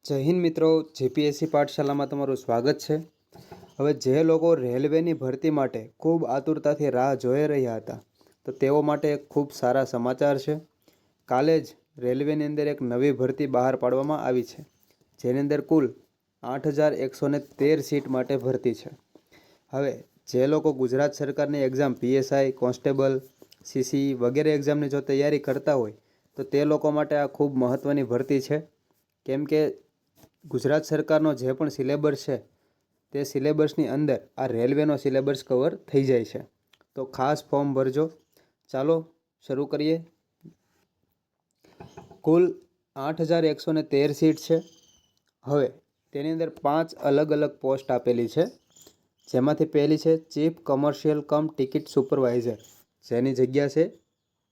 જય હિન્દ મિત્રો, જીપીએસસી પાઠશાલામાં તમારું સ્વાગત છે। હવે જે લોકો રેલવેની ભરતી માટે ખૂબ આતુરતાથી રાહ જોઈ રહ્યા હતા તો તેઓ માટે ખૂબ સારા સમાચાર છે। કાલે જ રેલવેની અંદર એક નવી ભરતી બહાર પાડવામાં આવી છે, જેની અંદર કુલ 8113 સીટ માટે ભરતી છે। હવે જે લોકો ગુજરાત સરકારની એક્ઝામ પીએસઆઈ, કોન્સ્ટેબલ, સીસી વગેરે એક્ઝામની જો તૈયારી કરતા હોય તો તે લોકો માટે આ ખૂબ મહત્ત્વની ભરતી છે, કેમ કે ગુજરાત સરકારનો જે પણ સિલેબસ છે તે સિલેબસની અંદર આ રેલવેનો સિલેબસ કવર થઈ જાય છે। તો ખાસ ફોર્મ ભરજો। ચાલો શરૂ કરીએ। કુલ 8113 સીટ છે। હવે તેની અંદર 5 અલગ અલગ પોસ્ટ આપેલી છે, જેમાંથી પહેલી છે ચીફ કોમર્શિયલ કમ ટિકિટ સુપરવાઇઝર, જેની જગ્યા છે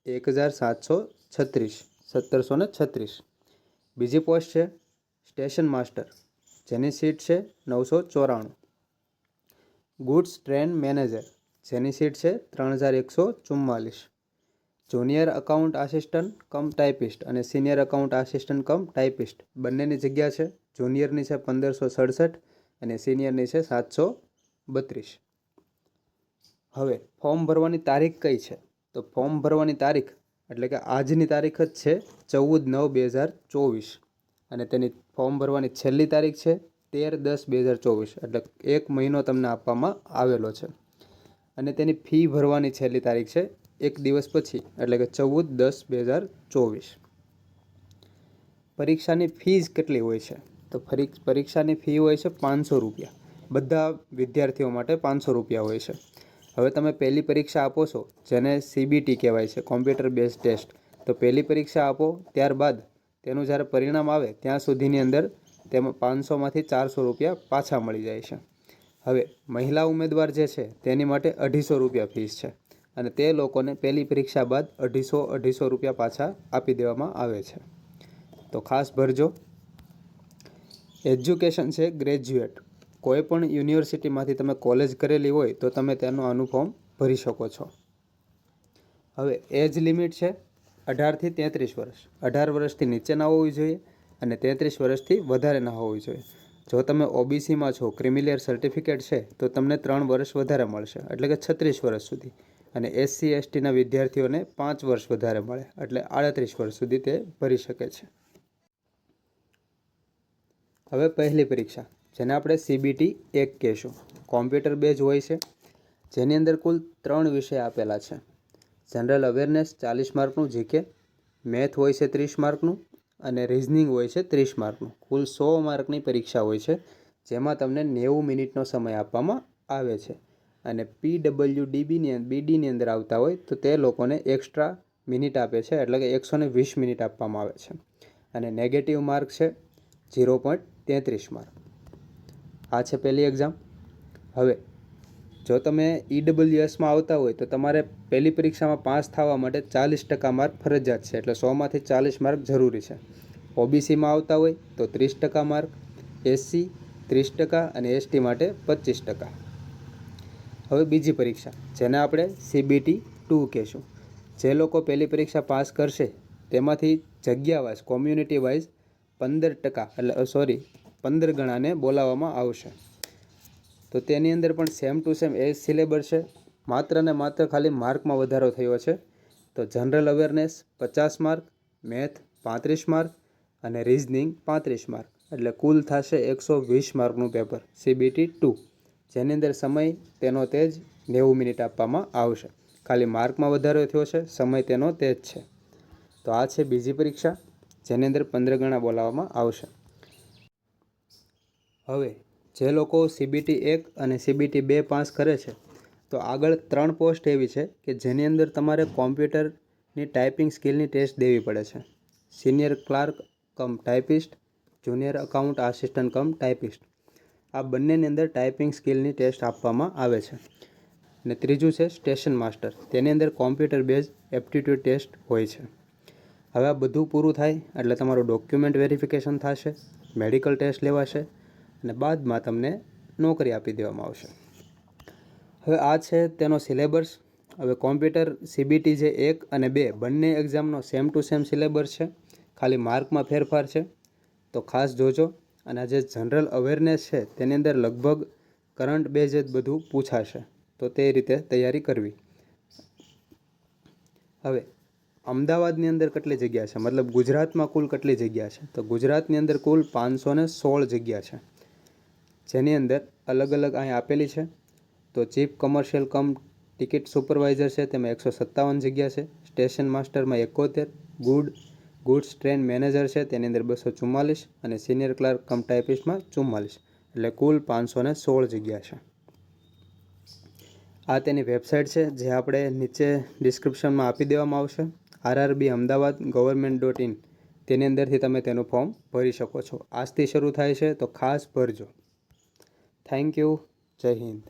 1736। બીજી પોસ્ટ છે સ્ટેશન માસ્ટર, જેની સીટ છે 994। ગુડ્સ ટ્રેન મેનેજર, જેની સીટ છે 3144। Junior account assistant cum typist અને senior account assistant cum typist બંનેની જગ્યા છે। જુનિયરની છે 1567 અને સિનિયરની છે 732। હવે ફોર્મ ભરવાની તારીખ કઈ છે? તો ફોર્મ ભરવાની તારીખ એટલે કે આજની તારીખ જ છે 14/9/2024 અને તેની ફોર્મ ભરવાની છેલ્લી તારીખ છે 13/10/2024, એટલે 1 મહિનો તમને આપવામાં આવેલો છે। અને તેની ફી ભરવાની છેલ્લી તારીખ છે 1 દિવસ પછી, એટલે કે 14/10/2024। પરીક્ષાની ફીસ કેટલી હોય છે? તો પરીક્ષાની ફી હોય છે 500 રૂપિયા। બધા વિદ્યાર્થીઓ માટે 500 રૂપિયા હોય છે। હવે તમે પહેલી પરીક્ષા આપો છો, જેને સીબીટી કહેવાય છે, કોમ્પ્યુટર બેઝ ટેસ્ટ, તો પહેલી પરીક્ષા આપો ત્યારબાદ તેનું જ્યારે પરિણામ આવે ત્યાં સુધીની અંદર તેમાં 500માંથી 400 રૂપિયા પાછા મળી જાય છે। હવે મહિલા ઉમેદવાર જે છે તેની માટે 250 રૂપિયા ફીસ છે અને તે લોકોને પહેલી પરીક્ષા બાદ 250 રૂપિયા પાછા આપી દેવામાં આવે છે, તો ખાસ ભરજો। એજ્યુકેશન છે ગ્રેજ્યુએટ, કોઈ પણ યુનિવર્સિટીમાંથી તમે કોલેજ કરેલી હોય તો તમે તેનું આનું ફોર્મ ભરી શકો છો। હવે એજ લિમિટ છે 18થી 33 વર્ષ, 18 વર્ષથી નીચે ના હોવી જોઈએ અને 33 વર્ષથી વધારે ના હોવી જોઈએ। જો તમે ઓબીસીમાં છો, ક્રિમિલિયર સર્ટિફિકેટ છે, તો તમને 3 વર્ષ વધારે મળશે, એટલે કે 36 વર્ષ સુધી, અને એસસી એસટીના વિદ્યાર્થીઓને 5 વર્ષ વધારે મળે, એટલે 38 વર્ષ સુધી તે ભરી શકે છે। હવે પહેલી પરીક્ષા, જેને આપણે સીબીટી 1 કહેશું, કોમ્પ્યુટર બેઝ હોય છે, જેની અંદર કુલ 3 વિષય આપેલા છે। જનરલ અવેરનેસ 40 માર્કનું જીકે, મેથ હોય છે 30 માર્કનું અને રીઝનિંગ હોય છે 30 માર્કનું। કુલ 100 માર્કની પરીક્ષા હોય છે, જેમાં તમને 90 મિનિટનો સમય આપવામાં આવે છે। અને બીડીની અંદર આવતા હોય તો તે લોકોને એક્સ્ટ્રા મિનિટ આપે છે, એટલે કે 120 મિનિટ આપવામાં આવે છે। અને નેગેટિવ માર્ક છે 0.33 માર્ક। આ છે પહેલી એક્ઝામ। હવે જો તમે ઈડબ્લ્યુએસમાં આવતા હોય તો તમારે પહેલી પરીક્ષામાં પાસ થવા માટે 40% માર્ક ફરજિયાત છે, એટલે 100માંથી 40 માર્ક જરૂરી છે। ઓબીસીમાં આવતા હોય તો 30% માર્ક, એસસી 30% અને એસટી માટે 25%। હવે બીજી પરીક્ષા, જેને આપણે સીબીટી 2 કહેશું, જે લોકો પહેલી પરીક્ષા પાસ કરશે તેમાંથી જગ્યા વાઇઝ, કોમ્યુનિટી વાઇઝ 15 ગણાને બોલાવવામાં આવશે। તો તેની અંદર પણ સેમ ટુ સેમ એ સિલેબસ છે, માત્ર ને માત્ર ખાલી માર્કમાં વધારો થયો છે। તો general awareness 50 mark, math 35 mark અને રીઝનિંગ 35 માર્ક, એટલે કુલ થશે 120 માર્કનું પેપર સીબીટી 2, જેની અંદર સમય તેનો તે જ 90 મિનિટ આપવામાં આવશે। ખાલી માર્કમાં વધારો થયો છે, સમય તેનો તે જ છે। તો આ છે બીજી પરીક્ષા, જેની અંદર 15 ગણા બોલાવવામાં આવશે। હવે જે લોકો સીબીટી 1 અને સીબીટી 2 પાસ કરે છે, તો આગળ 3 પોસ્ટ એવી છે કે જેની અંદર તમારે કોમ્પ્યુટરની ટાઈપિંગ સ્કિલની ટેસ્ટ દેવી પડે છે। સિનિયર ક્લાર્ક કમ typist, junior account assistant cum typist, આ બંનેની અંદર ટાઈપિંગ સ્કિલની ટેસ્ટ આપવામાં આવે છે। અને ત્રીજું છે સ્ટેશન માસ્ટર, તેની અંદર કોમ્પ્યુટર બેઝ એપ્ટિટ્યૂડ ટેસ્ટ હોય છે। હવે આ બધું પૂરું થાય એટલે તમારું ડોક્યુમેન્ટ વેરિફિકેશન થશે, મેડિકલ ટેસ્ટ લેવાશે અને બાદમાં તમને નોકરી આપી દેવામાં આવશે। હવે આ છે તેનો સિલેબસ। હવે કોમ્પ્યુટર સીબીટી જે 1 અને 2 બંને એક્ઝામનો સેમ ટુ સેમ સિલેબસ છે, ખાલી માર્કમાં ફેરફાર છે, તો ખાસ જોજો। અને આ જે જનરલ અવેરનેસ છે તેની અંદર લગભગ કરંટ બેઝ જ બધું પૂછાશે, તો તે રીતે તૈયારી કરવી. હવે અમદાવાદની અંદર કેટલી જગ્યા છે, મતલબ ગુજરાતમાં કુલ કેટલી જગ્યા છે? તો ગુજરાતની અંદર કુલ 516 જગ્યા છે, જેની અંદર અલગ અલગ અહીં આપેલી છે. તો ચીફ કમર્શિયલ કમ ટિકિટ સુપરવાઇઝર છે તેમાં 157 જગ્યા છે, સ્ટેશન માસ્ટરમાં 71, ગુડ્સ ટ્રેન મેનેજર છે તેની અંદર 244 અને સિનિયર ક્લાર્ક કમ ટાઈપિસ્ટમાં 44, એટલે કુલ 516 જગ્યા છે. આ તેની વેબસાઇટ છે જે આપણે નીચે ડિસ્ક્રિપ્શનમાં આપી દેવામાં આવશે. RRB અમદાવાદ government.in, તેની અંદરથી તમે તેનું ફોર્મ ભરી શકો છો. આજથી શરૂ થાય છે તો ખાસ ભરજો. Thank you. જય હિન્દ.